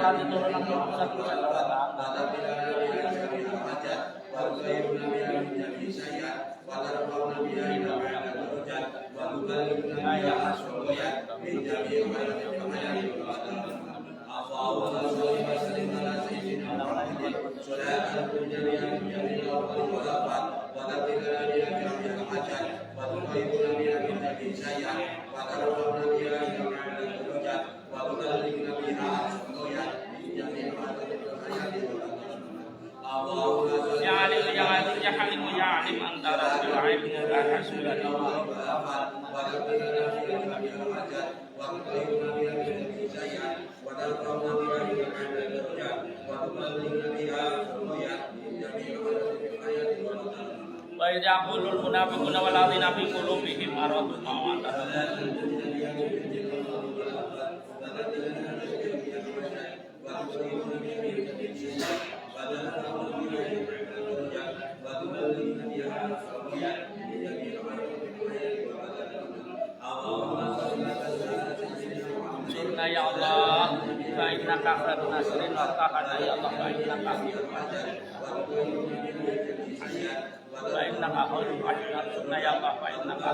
nanti turun lagi pusat-pusat orang. Ya alim ya alim ya halim ya alim antara ilmu dan hasbulan wa yaqulul munafiquna wal ladzina fi qulubihim maradun Surna ya Allah fa innaka khairun nasirin wa ta'ala ya Allah fa innaka khairul rahimin surna ya Allah fa innaka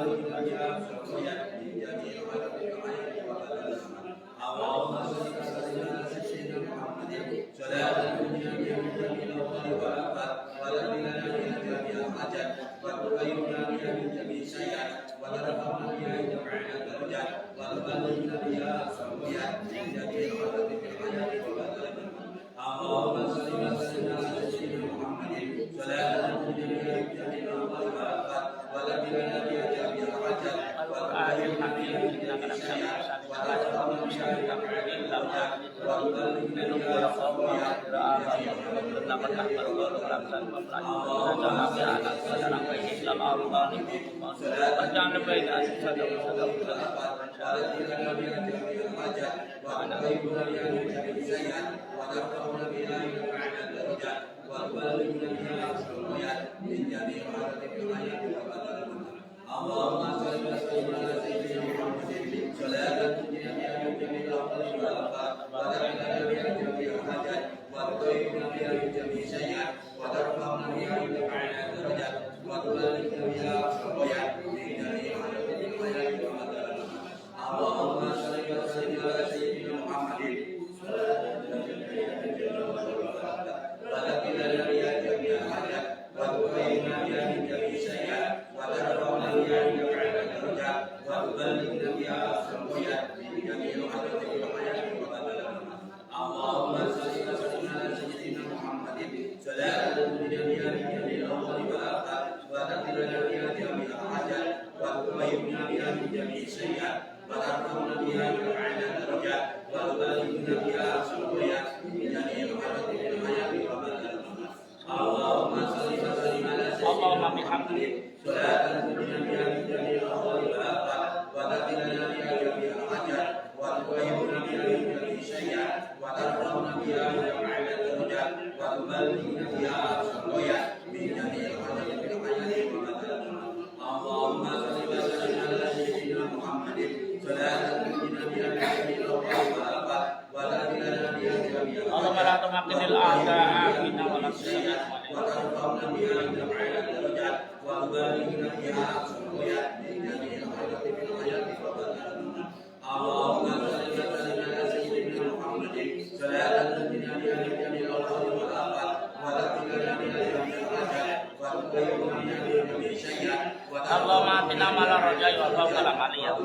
Allahumma atina mala rajai wa fawqa al-aliyah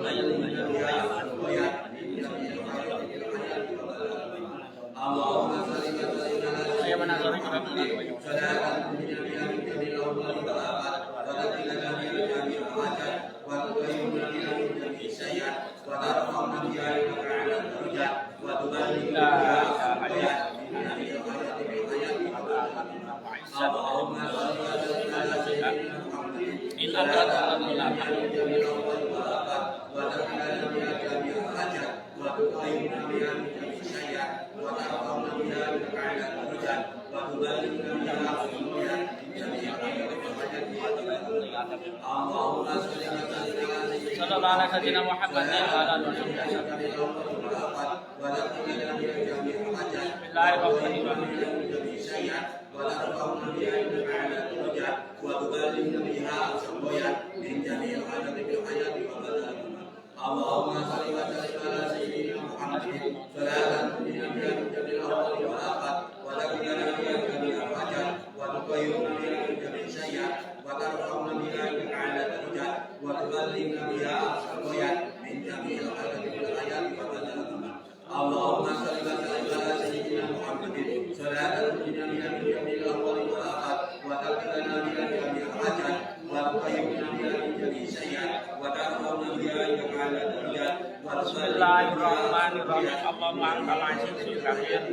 Sallallahu alaihi wasallam Muhammadin wa ala alihi wasallam. Allahumma salli wa sallim ala sayyidina Muhammadin salatan tunjina biha min jamil ahwali wal afat wa takfina biha min jami'il hajat wa tuqayyiduna biha min jami'is sayyi'at wa tarfa'una biha ila a'la darajat wa tuballighna biha aqsal ghayat min jami'il hajati fil hayati wa badal zaman. Allahumma salli wa sallim ala sayyidina Muhammadin salatan tunjina biha min jamil ahwali wal afat wa takfina biha min jami'il hajat wa tuqayyiduna biha min jami'is sayyi'at wa tarfa'una biha ila a'la darajat. Bismillahirrahmanirrahim. Allahumma antal azizul hamid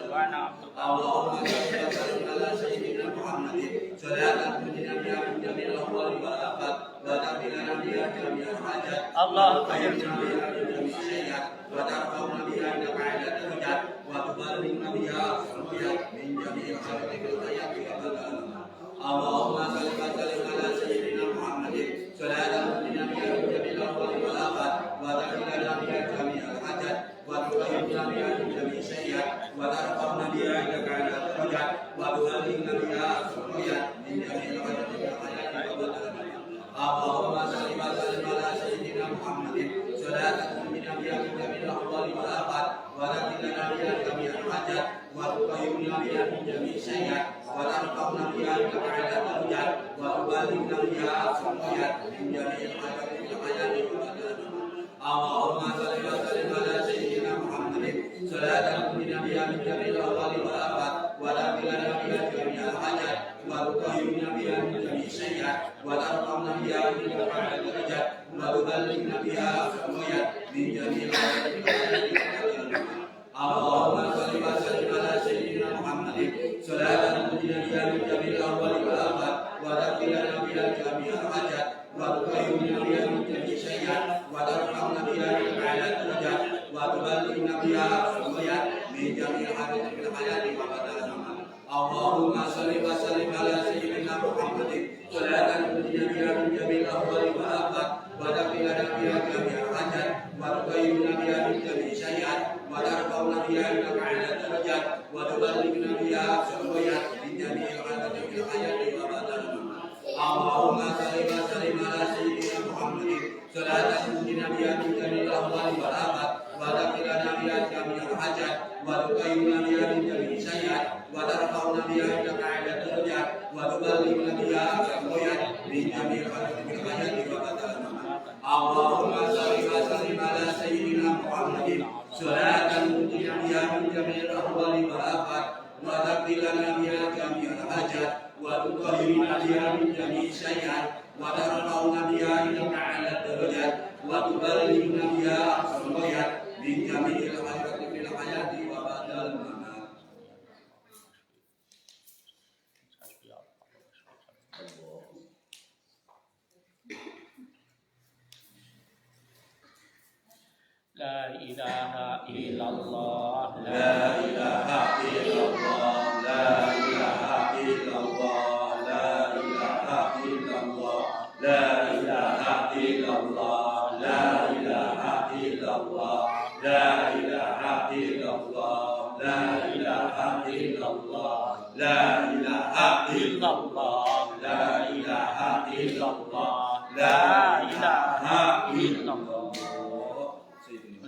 wa ana abduka. Allahumma salli wa sallim ala sayyidina Muhammadin salatan tunjina biha min jamil ahwali wal afat wa takfina biha jami'al hajat. Allahumma Tuqayyiduna biha min jami'is sayyi'at wa tarfa'una biha ila a'la darajat wa tuballighna biha aqsal ghayat min jami'il hajati fil hayati wa badal zaman. Allahumma salli wa sallim ala sayyidina Muhammadin salatan tunjina biha min jamil ahwali wal afat wa takfina biha jami'al hajat wa tuqayyiduna biha min jami'is sayyi'at wa tarfa'una biha ila a'la darajat wa tuballighna biha aqsal ghayat min jami'il hajati fil hayati wa badal zaman. Allahumma salli wa sallim ala sayyidina Muhammadin salatan tunjina biha min jamil ahwali wal afat wa takfina biha jami'al hajat wa tuqayyiduna biha min jami'is sayyi'at wa tarfa'una biha ila a'la darajat wa tuballighna biha aqsal ghayat min jami'il hajati fil hayati wa badal zaman. Allahumma salli wa sallim ala sayyidina Muhammadin salatan tunjina biha min jamil ahwali wal afat wa takfina biha jami'al hajat wa tuqayyiduna biha min jami'is sayyi'at wa tarfa'una biha ila a'la darajat wa tuballighna biha aqsal ghayat min jami'il hajati fil hayati wa badal zaman. Allahumma salli wa sallim ala sayyidina Muhammadin salatan tunjina biha min jamil ahwali wal afat wa takfina biha jami'al hajat wa tuqayyiduna biha min jami'is sayyi'at wa tarfa'una biha ila a'la darajat wa tuballighna biha aqsal ghayat min jami'il hajati fil hayati wa badal zaman. Allahumma salli wa sallim ala sayyidina Muhammadin salatan tunjina biha min jamil ahwali wal afat wa takfina biha jami'al hajat wa tuqayyiduna biha min jami'is sayyi'at wa tarfa'una biha ila a'la darajat wa tuballighna biha aqsal ghayat min jami'il hajati fil hayati wa badal zaman. Allahumma salli wa sallim ala sayyidina Muhammadin salatan tunjina biha min jamil ahwali wal afat wa takfina biha jami'al hajat wa tuqayyiduna biha min jami'is sayyi'at wa tarfa'una biha ila a'la darajat wa tuballighna biha aqsal ghayat min jami'il hajati fil hayati wa badal zaman. Allahumma salli wa sallim ala sayyidina Muhammadin salatan tunjina biha min jamil ahwali wal afat wa takfina biha jami'al hajat wa tuqayyiduna biha min jami'is sayyi'at wa tarfa'una biha ila a'la darajat wa tuballighna biha aqsal ghayat min jami'il hajati fil hayati wa badal mamat. La ilaha illallah, La ilaha illallah, la ilaha illallah, la ilaha illallah, la ilaha illallah, la ilaha illallah, la ilaha illallah, la ilaha illallah, la ilaha illallah, la ilaha illallah, la ilaha illallah.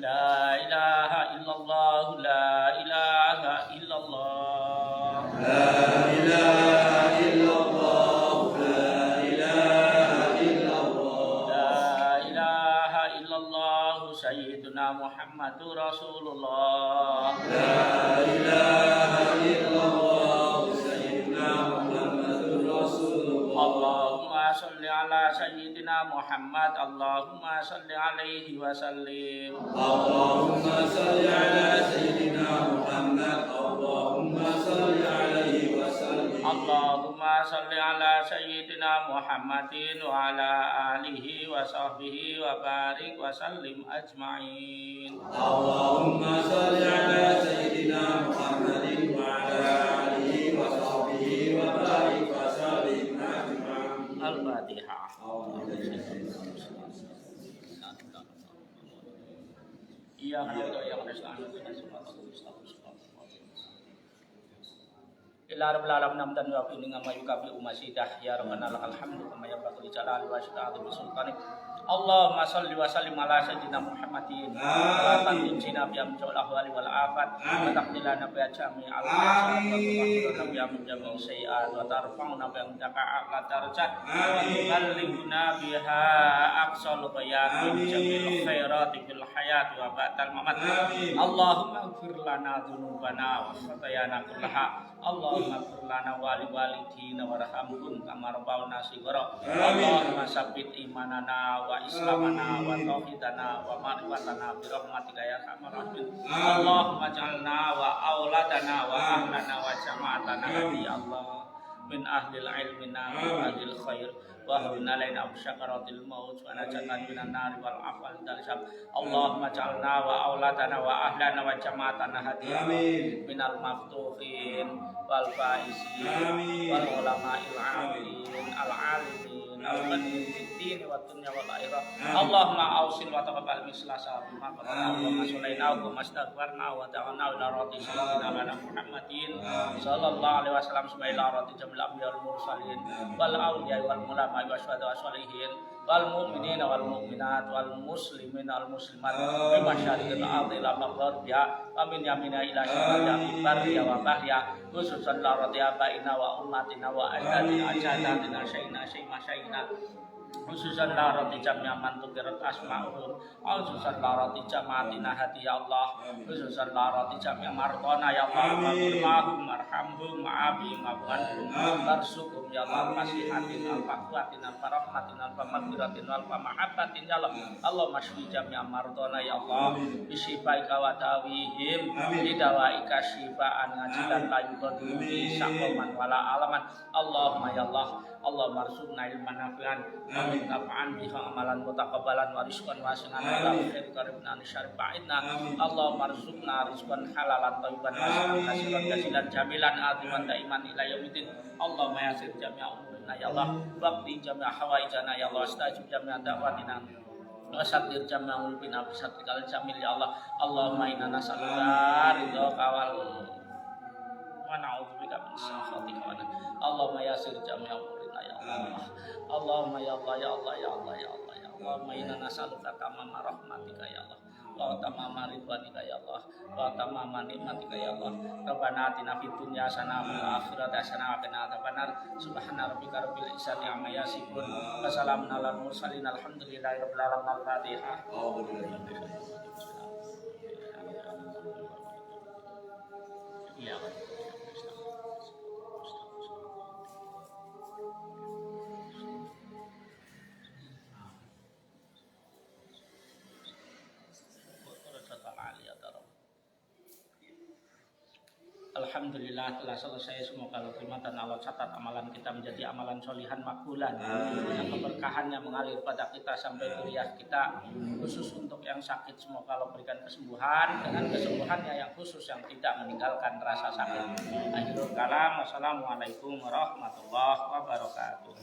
La ilaha illallah, la ilaha illallah, La ilaha illallah, la ilaha illallah, la ilaha illallah, Sayyiduna Muhammadur Rasulullah. La ilaha illallah, Sayyidina Muhammadur Rasulullah. Allahumma salli ala Sayyidina Muhammad, Allahumma salli alaihi wa sallim. Allahumma salli ala Sayyidina Muhammad, Allahumma salli alaihi wa sallim. Allahumma salli ala Sayyidina Muhammadin wa ala alihi wa sahbihi wa barik wa sallim ajma'in. Allahumma salli ala Sayyidina Muhammadin wa ala alihi wa sahbihi wa barik wa sallim ajma'in. Al-Fatihah. Iya, ila rabbil alamin hamdan wa fi ma yukafi umasidah ya rabbana lakal hamdu kama yanbaghi li jalali wa syukri bi sultanik. Allahumma shalli wa sallim ala sayyidina Muhammadin wa tanjina bi amjul ahwali wal afat wa taqdilana bi jami al wa bi jami sayiat wa tarfa'una bi amdaka darajat wa tuballighuna biha aqsal bayan min jamil khairati fil hayati wa ba'dal mamat. Allahumma ighfir lana dzunubana wa khatayana kullaha. Allahumma ighfir lana wa li walidina warhamhum kama rabbawna shighara. Allahumma sabbit imanana wa islamana wa tauhidana wa ma'rifatana bi rahmatika ya arhamar rahimin. Allahumma ij'alna wa auladana wa ahlana wa jama'atana ya Allah min ahlil ilmina wa ahlil khair wa hawna alaina bisyakaratil maut wa najatan minan nari wal afal dalsam. Allahumma ij'alna wa auladana wa ahlana wa jama'atana hadiyan minal maftufin wal faizin wal ulama'il amilin al alimin al qadirin fiddin wa dunya wal akhirah. Allahumma awsil wa taqabbal mislasa bima qadana wa masulaina wa mastaghfarna wa ta'ana ila rati sayyidina Muhammadin sallallahu alaihi wasallam subhanahu wa ta'ala jamil anbiya wal mursalin wal awliya wal ulama wa syuhada wa sholihin wal mu'minin wal mu'minat wal muslimin wal muslimat bi masyariqil ardi ila maghribiha wa min yamina ila shimaliha barriya wa bahriya khususan la radiyaba wa ummatina wa ajdadina ajadatina syayna syayna khususan la rati jamnya mantukirat asma'uhum khususan la rati jama'atina hati ya Allah khususan la rati jamnya mardona ya Allah ma'hum marhamhum ma'abihim ma'buanhum barsukum ya Allah masihatin al-faqwatin al-farahmatin al-famagfiratin al-famahabbatin ya Allah Allah masywi jamnya mardona ya Allah bisifaika wa tawihim bidawaika syifaan ngajidan layu kodumi sakoman wala alaman. Allahumma ya Allah Allah marsukna ilman nafi'an wa tafa'an biha amalan mutaqabbalan wa rizqan wasi'an ila khairi qaribna syarif ba'idna. Allah marsukna rizqan halalan thayyiban wasi'an kasiran jamilan aziman daiman ila yaumidin. Allah mayasir jami'a umurina ya Allah waqti jami'a hawaijana ya Allah astajib jami'a da'watina wasatir jami'a ulbina bisatrikal jamil ya Allah. Allahumma inna nas'aluka ridhaka wa na'udzubika min sakhatika. Allahumma yasir jami'a umurina ya Allah. Allahumma ya Allah ya Allah ya Allah ya Allah ya Allah. Allahumma inna nas'aluka tamama rahmatika ya Allah wa tamama ridwanika ya Allah wa tamama nikmatika ya Allah. Rabbana atina fid dunya hasanah wa fil akhirati hasanah wa qina adzabannar. Subhana rabbika rabbil izzati amma yasifun wa salamun alal mursalin alhamdulillahi rabbil alamin. Al-Fatihah. Iya. Alhamdulillah telah selesai semua kalau terima dan Allah catat amalan kita menjadi amalan solihan makbulan yang keberkahannya mengalir pada kita sampai kuliah kita. Khusus untuk yang sakit semoga Allah berikan kesembuhan dengan kesembuhannya yang khusus yang tidak meninggalkan rasa sakit. Akhirul kalam, wassalamualaikum warahmatullahi wabarakatuh.